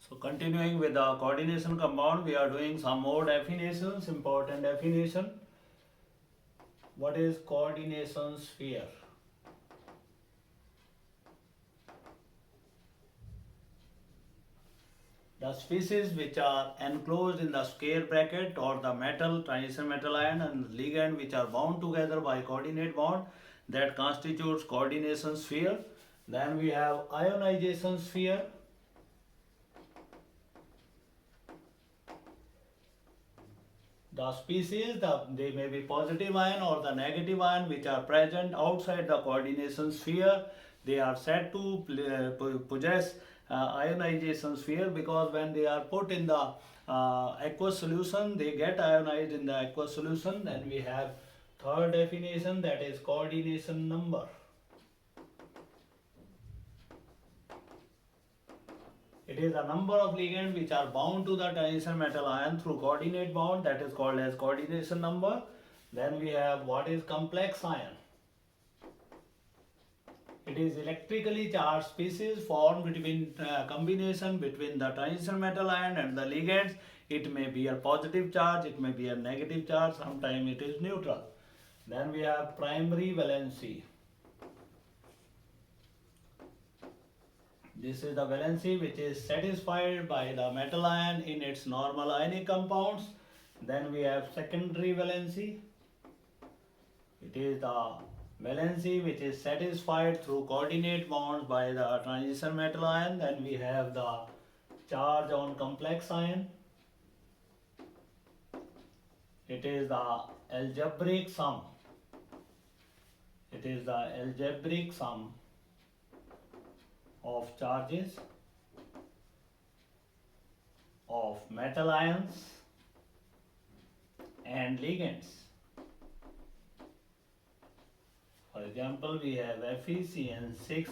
So continuing with the coordination compound, we are doing some more definitions, important definition. What is coordination sphere? The species which are enclosed in the square bracket or the metal, transition metal ion and ligand which are bound together by coordinate bond, that constitutes coordination sphere. Then we have ionization sphere. The species, they may be positive ion or the negative ion which are present outside the coordination sphere. They are said to possess ionization sphere because when they are put in the aqueous solution, they get ionized in the aqueous solution. Then we have third definition, that is coordination number. It is the number of ligands which are bound to the transition metal ion through coordinate bond, that is called as coordination number. Then we have what is complex ion. It is electrically charged species formed between combination between the transition metal ion and the ligands. It may be a positive charge, it may be a negative charge, sometimes it is neutral. Then we have primary valency. This is the valency which is satisfied by the metal ion in its normal ionic compounds. Then we have secondary valency. It is the valency which is satisfied through coordinate bonds by the transition metal ion. Then we have the charge on complex ion. It is the algebraic sum. It is the algebraic sum of charges of metal ions and ligands. For example, we have FeCN6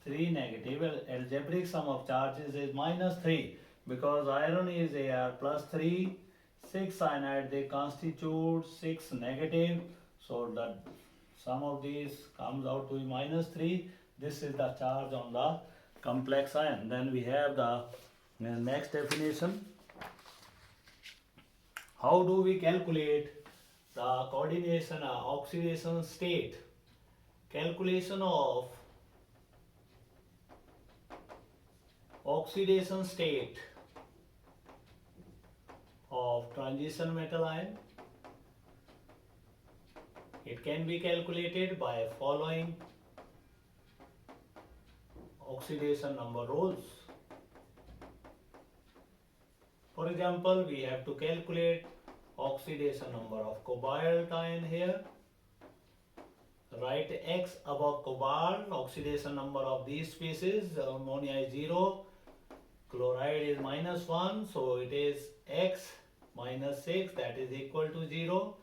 3 negative. Algebraic sum of charges is -3 because iron is Ar plus 3, 6 cyanide, they constitute 6 negative. So the sum of these comes out to be -3. This is the charge on the complex ion. Then we have the next definition. How do we calculate the coordination oxidation state? Calculation of oxidation state of transition metal ion. It can be calculated by following oxidation number rules. For example, we have to calculate oxidation number of cobalt ion here. Write X above cobalt, oxidation number of these species. Ammonia is 0, chloride is -1, so it is X minus 6, that is equal to 0.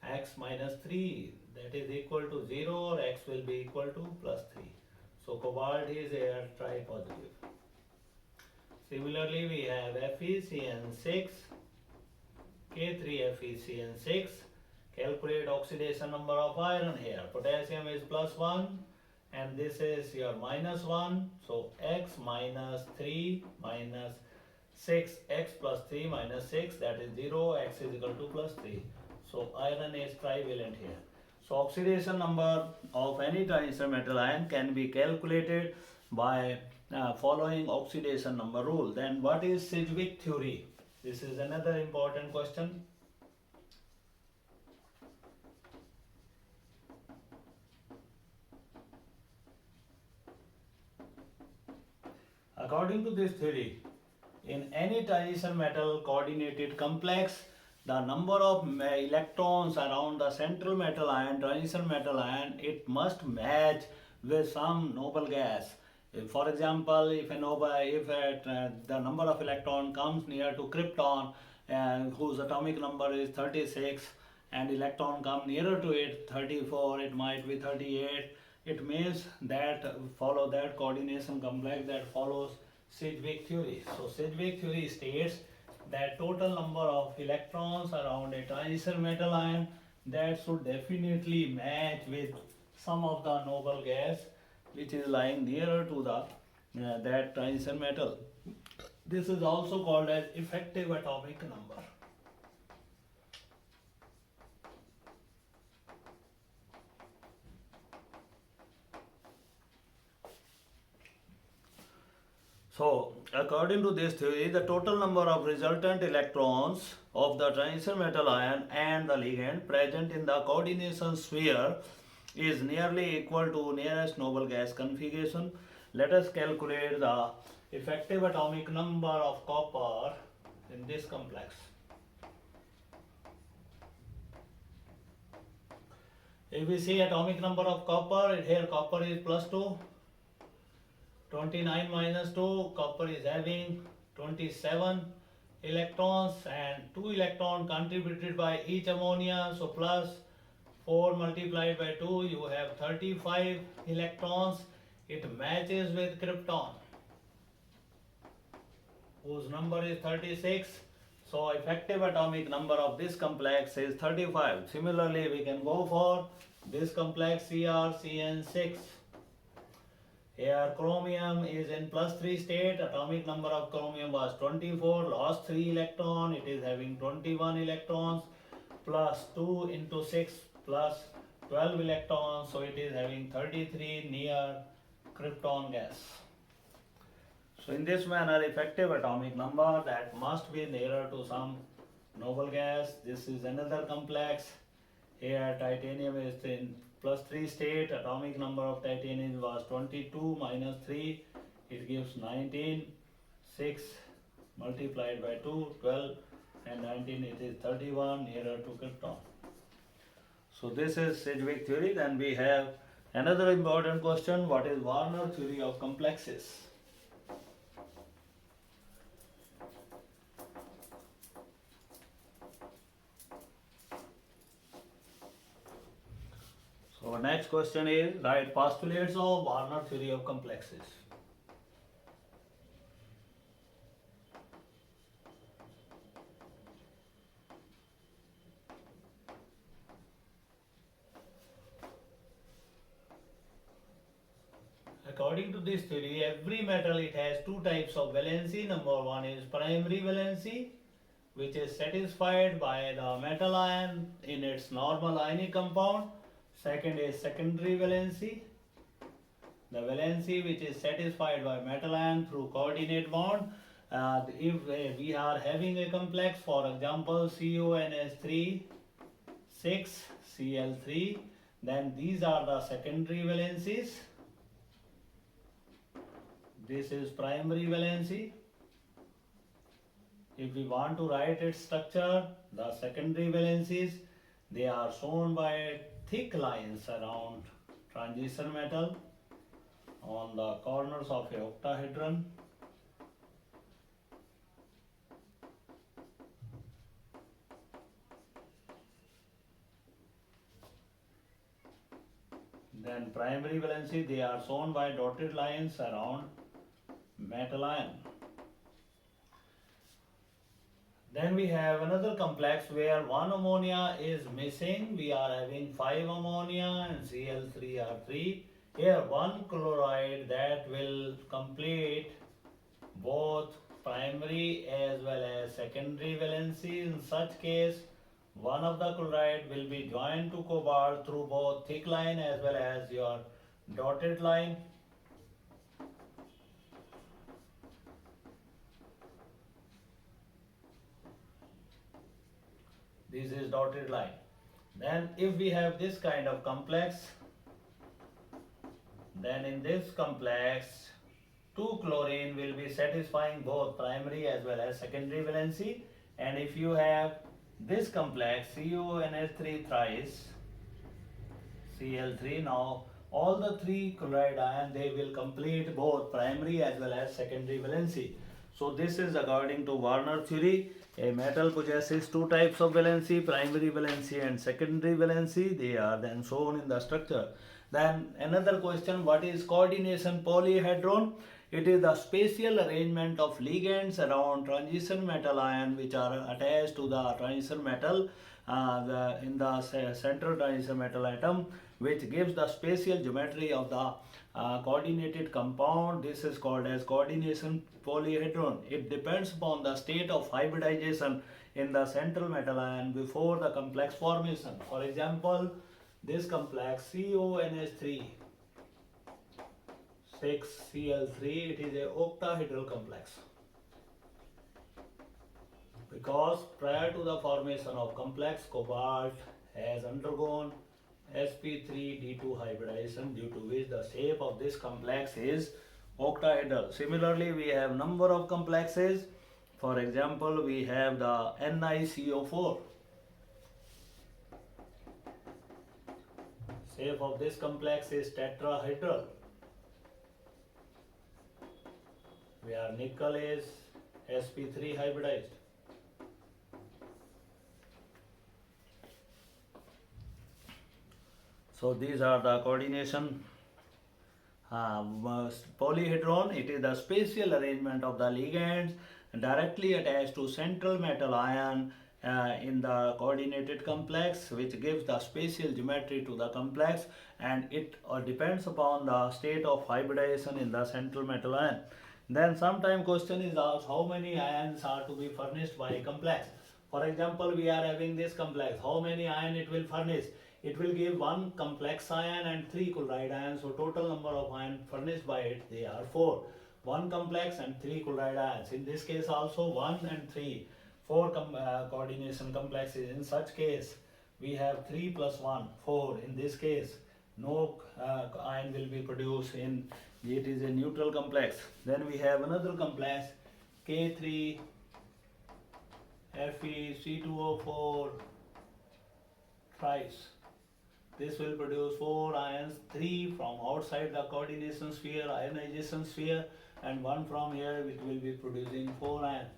X minus 3, that is equal to 0, or X will be equal to +3. So cobalt is Ar tripositive. Similarly, we have FeCN6, K3FeCN6. Calculate oxidation number of iron here. Potassium is +1 and this is your -1. So X minus 3 minus 6, X plus 3 minus 6, that is 0, X is equal to +3. So iron is trivalent here. So oxidation number of any transition metal ion can be calculated by following oxidation number rule. Then what is Sedgwick theory? This is another important question. According to this theory, in any transition metal coordinated complex, the number of electrons around the central metal ion, transition metal ion, it must match with some noble gas. For example, if the number of electron comes near to krypton, whose atomic number is 36, and electron come nearer to it, 34, it might be 38, it means that follow that coordination complex that follows Sedgwick theory. So Sedgwick theory states that total number of electrons around a transition metal ion, that should definitely match with some of the noble gas which is lying nearer to the that transition metal. This is also called as effective atomic number. So, according to this theory, the total number of resultant electrons of the transition metal ion and the ligand present in the coordination sphere is nearly equal to nearest noble gas configuration. Let us calculate the effective atomic number of copper in this complex. If we see atomic number of copper, here copper is plus 2. 29 minus 2, copper is having 27 electrons and 2 electrons contributed by each ammonia, so plus 4 multiplied by 2, you have 35 electrons. It matches with krypton, whose number is 36. So effective atomic number of this complex is 35. Similarly, we can go for this complex CrCN6. Here chromium is in plus 3 state. Atomic number of chromium was 24, lost 3 electron. It is having 21 electrons plus 2 into 6 plus 12 electrons. So it is having 33 near krypton gas. So in this manner, effective atomic number that must be nearer to some noble gas. This is another complex. Here titanium is in plus 3 state. Atomic number of titanium was 22 minus 3. It gives 19. 6 multiplied by 2, 12 and 19, it is 31 nearer to krypton. So this is Sedgwick theory. Then we have another important question. What is Warner theory of complexes? So next question is write postulates of Warner theory of complexes. According to this theory, every metal it has two types of valency. Number one is primary valency, which is satisfied by the metal ion in its normal ionic compound. Second is secondary valency, the valency which is satisfied by metal ion through coordinate bond. If we are having a complex, for example CONH3 6Cl3, then these are the secondary valencies. This is primary valency. If we want to write its structure, the secondary valencies, they are shown by thick lines around transition metal on the corners of a octahedron. Then primary valency, they are shown by dotted lines around metal ion. Then we have another complex where one ammonia is missing. We are having 5 ammonia and Cl3 are 3. Here one chloride that will complete both primary as well as secondary valency. In such case, one of the chloride will be joined to cobalt through both thick line as well as your dotted line. This is dotted line. Then if we have this kind of complex, then in this complex 2 chlorine will be satisfying both primary as well as secondary valency. And if you have this complex CONH3 thrice Cl3, now all the 3 chloride ion, they will complete both primary as well as secondary valency. So this is according to Warner theory. A metal possesses 2 types of valency, primary valency and secondary valency. They are then shown in the structure. Then another question, what is coordination polyhedron? It is the spatial arrangement of ligands around transition metal ion which are attached to the transition metal in the central transition metal atom. which gives the spatial geometry of the coordinated compound. This is called as coordination polyhedron. It depends upon the state of hybridization in the central metal ion before the complex formation. For example, this complex CONH3 6Cl3, it is a octahedral complex because prior to the formation of complex, cobalt has undergone sp3d2 hybridization, due to which the shape of this complex is octahedral. Similarly, we have number of complexes. For example, we have the NiCO4. Shape of this complex is tetrahedral, where nickel is sp3 hybridized. So these are the coordination. Polyhedron, it is the spatial arrangement of the ligands directly attached to central metal ion in the coordinated complex, which gives the spatial geometry to the complex, and it depends upon the state of hybridization in the central metal ion. Then sometime question is asked, how many ions are to be furnished by a complex? For example, we are having this complex, how many ions it will furnish? It will give one complex ion and 3 chloride ions, so total number of ions furnished by it, they are 4. 1 complex and 3 chloride ions. In this case also 1 and 3, 4 coordination complexes. In such case, we have 3 plus 1, 4. In this case, no ion will be produced, in it is a neutral complex. Then we have another complex, K3 FeC2O4 thrice. This will produce 4 ions, 3 from outside the coordination sphere, ionization sphere, and 1 from here, which will be producing 4 ions.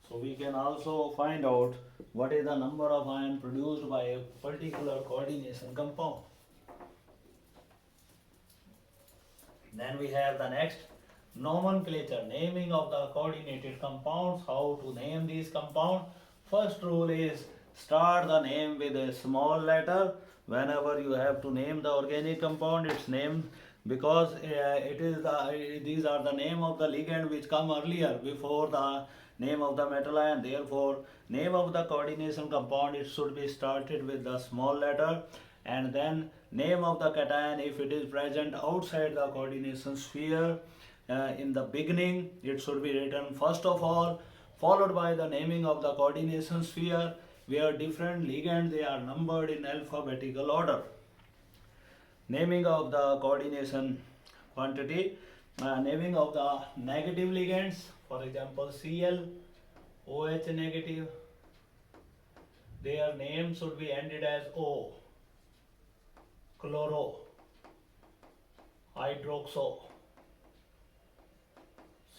So we can also find out what is the number of ions produced by a particular coordination compound. Then we have the next nomenclature, naming of the coordinated compounds. How to name these compounds? First rule is start the name with a small letter. Whenever you have to name the organic compound, its name, because these are the name of the ligand which come earlier before the name of the metal ion. Therefore, name of the coordination compound, it should be started with the small letter, and then name of the cation, if it is present outside the coordination sphere in the beginning, it should be written first of all, followed by the naming of the coordination sphere, where different ligands, they are numbered in alphabetical order. Naming of the coordination quantity, naming of the negative ligands, for example Cl, OH negative, their name should be ended as O. Chloro, hydroxo,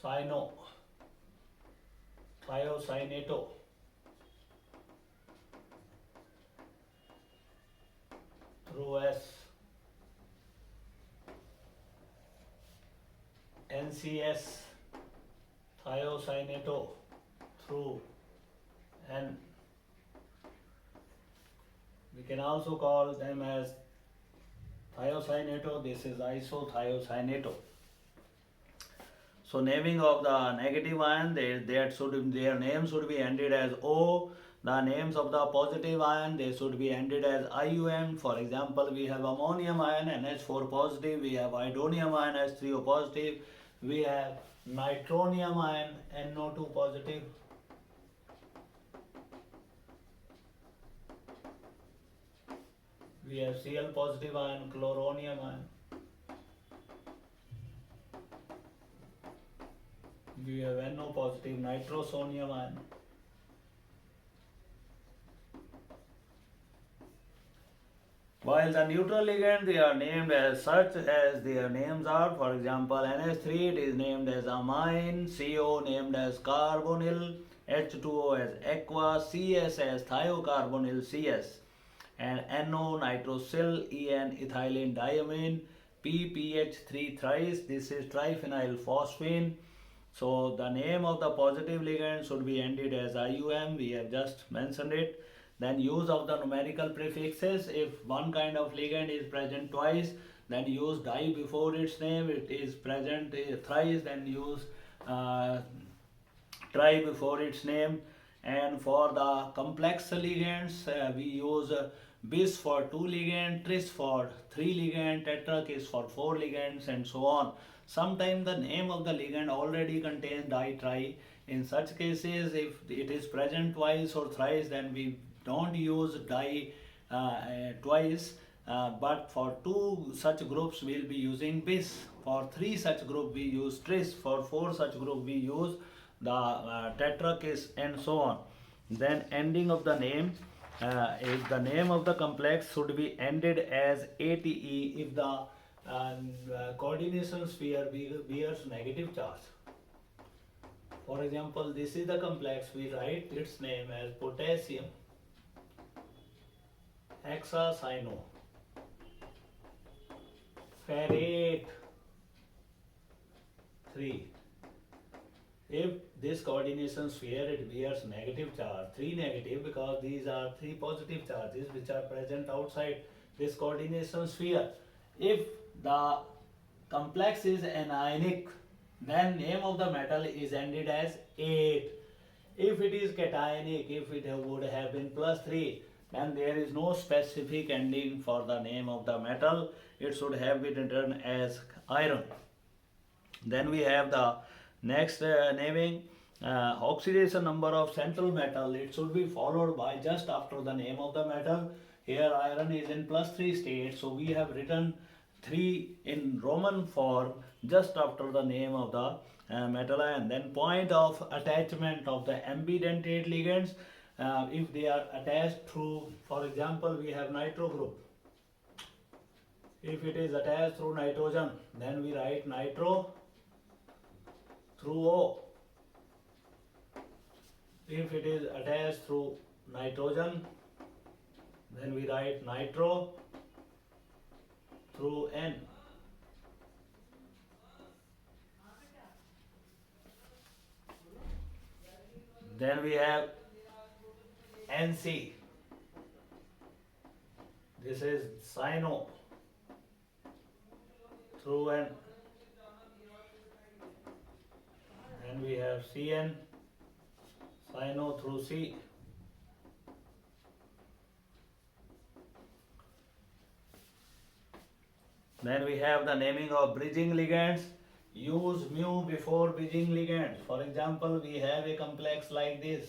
cyano, thiocyanato, through S, NCS, thiocyanato, through N. We can also call them as thiocyanato, this is isothiocyanato. So naming of the negative ion, their name should be ended as O. The names of the positive ion, they should be ended as IUM. For example, we have ammonium ion NH4 positive, we have idonium ion H3O positive, we have nitronium ion NO2 positive. We have Cl positive ion, chloronium ion. We have NO positive, nitrosonium ion. While the neutral ligand, they are named as such as their names are. For example, NH3, it is named as amine, CO named as carbonyl, H2O as aqua, CS as thiocarbonyl CS, and NO nitrosyl, EN ethylene diamine, PPH3 thrice, this is triphenyl phosphine. So the name of the positive ligand should be ended as IUM, we have just mentioned it. Then use of the numerical prefixes. If one kind of ligand is present twice, then use di before its name. It is present thrice, then use uh, try before its name. And for the complex ligands, we use bis for 2 ligand, tris for 3 ligand, tetrak is for 4 ligands, and so on. Sometimes the name of the ligand already contains di tri. In such cases, if it is present twice or thrice, then we don't use di twice. But for two such groups, we'll be using bis. For three such group, we use tris. For four such group, we use the tetrakis, and so on. Then ending of the name, if the name of the complex should be ended as ate if the coordination sphere bears negative charge. For example, this is the complex, we write its name as potassium hexacyano ferrate 3. If this coordination sphere it bears negative charge, 3 negative, because these are 3 positive charges which are present outside this coordination sphere. If the complex is anionic, then name of the metal is ended as 8. If it is cationic, if it would have been +3, then there is no specific ending for the name of the metal. It should have been written as iron. Then we have the next naming, oxidation number of central metal. It should be followed by just after the name of the metal. Here iron is in +3 state, so we have written 3 in Roman form just after the name of the metal ion. Then point of attachment of the ambidentate ligands, if they are attached through, for example, we have nitro group. If it is attached through nitrogen, then we write nitro through O. If it is attached through nitrogen, then we write nitro through N. Then we have NC. This is cyano through N. Then we have Cn, cyano through C. Then we have the naming of bridging ligands. Use mu before bridging ligands. For example, we have a complex like this.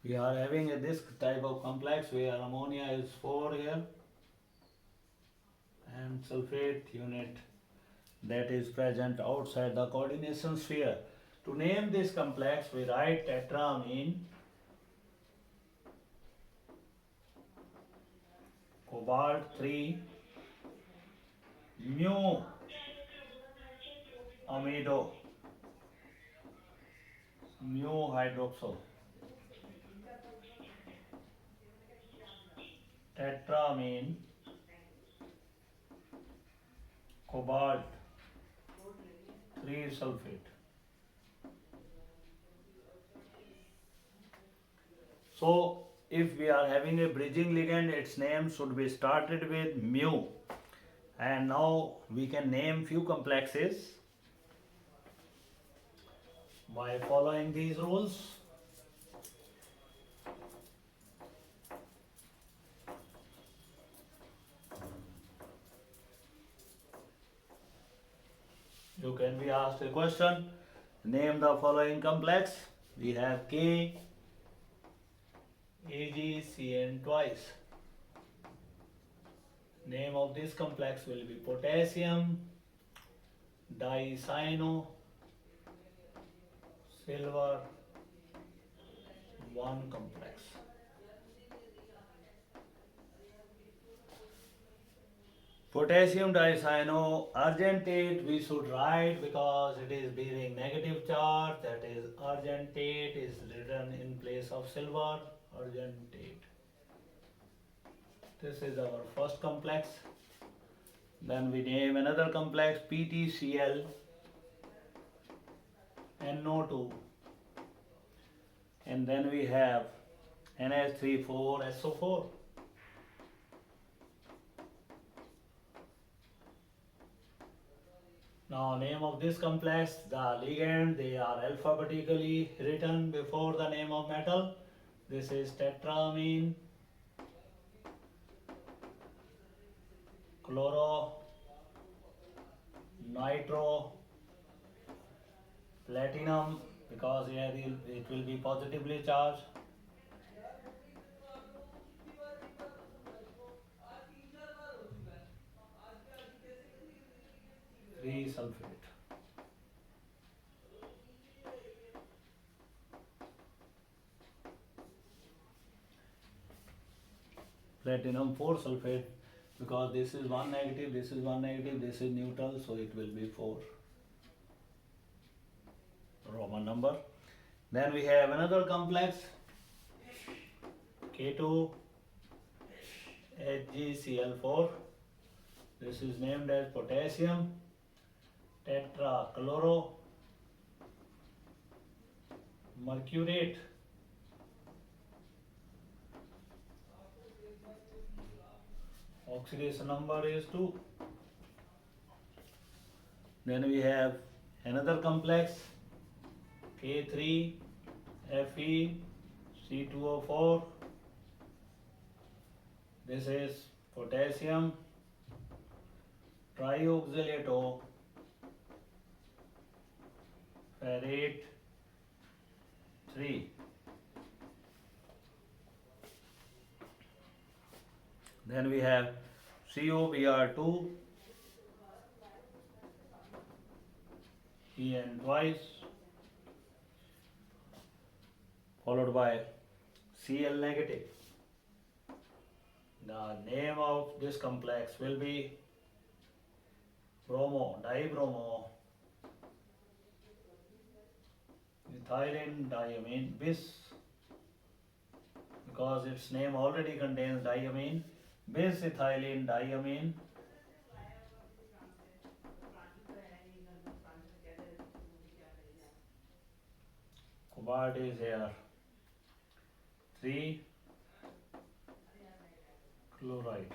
We are having this type of complex where ammonia is 4 here and sulfate unit that is present outside the coordination sphere. To name this complex, we write tetramine cobalt 3 mu amido mu hydroxo tetramine cobalt 3 sulfate. So if we are having a bridging ligand, its name should be started with mu. And now we can name few complexes by following these rules. You can be asked a question, name the following complex. We have K, Ag, Cn twice. Name of this complex will be potassium dicyano silver 1 complex. Potassium dicyano argentate we should write because it is bearing negative charge, that is argentate is written in place of silver, argentate. This is our first complex. Then we name another complex PTCl NO2, and then we have NH3,4SO4. Now name of this complex, the ligand, they are alphabetically written before the name of metal. This is tetramine, chloro, nitro, platinum, because here it will be positively charged, free sulfate. Platinum 4 sulfate, because this is one negative, this is one negative, this is neutral, so it will be 4 Roman number. Then we have another complex K2HgCl4. This is named as potassium tetrachloro mercurate. Oxidation number is 2. Then we have another complex K3FeC2O4. This is potassium trioxalato ferrate 3. Then we have COBr2 En twice, followed by Cl negative. The name of this complex will be dibromo ethylene diamine bis, because its name already contains diamine. Bis ethylene diamine cobalt is here 3 chloride.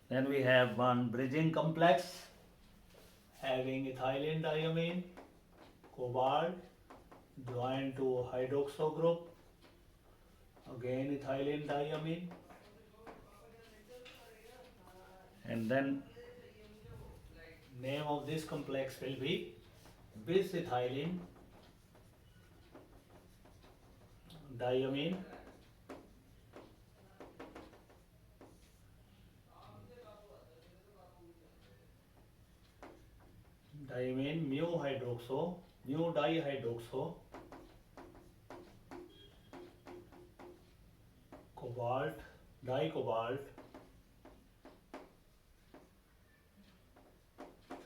Then we have one bridging complex having ethylene diamine, cobalt joined to hydroxo group, again ethylene diamine, and then name of this complex will be bis ethylene diamine mu dihydroxo cobalt dicobalt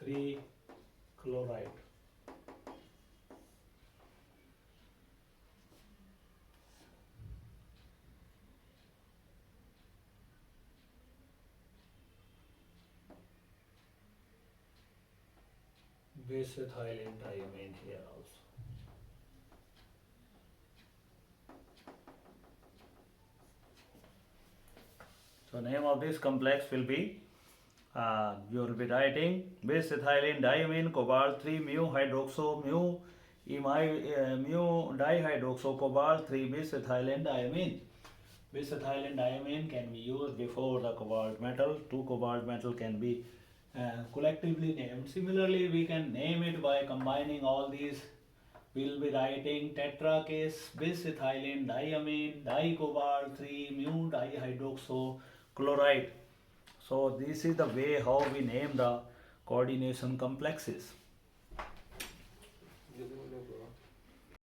3 chloride. Bis ethylene diamine here also. So name of this complex will be, you will be writing bis ethylene diamine cobalt 3 mu hydroxo mu mu dihydroxo cobalt 3 bis ethylene diamine. Bis ethylene diamine can be used before the cobalt metal. Two cobalt metal can be collectively named. Similarly, we can name it by combining all these. We will be writing tetrakase bis ethylene diamine dicobalt 3 mu dihydroxo chloride. So this is the way how we name the coordination complexes.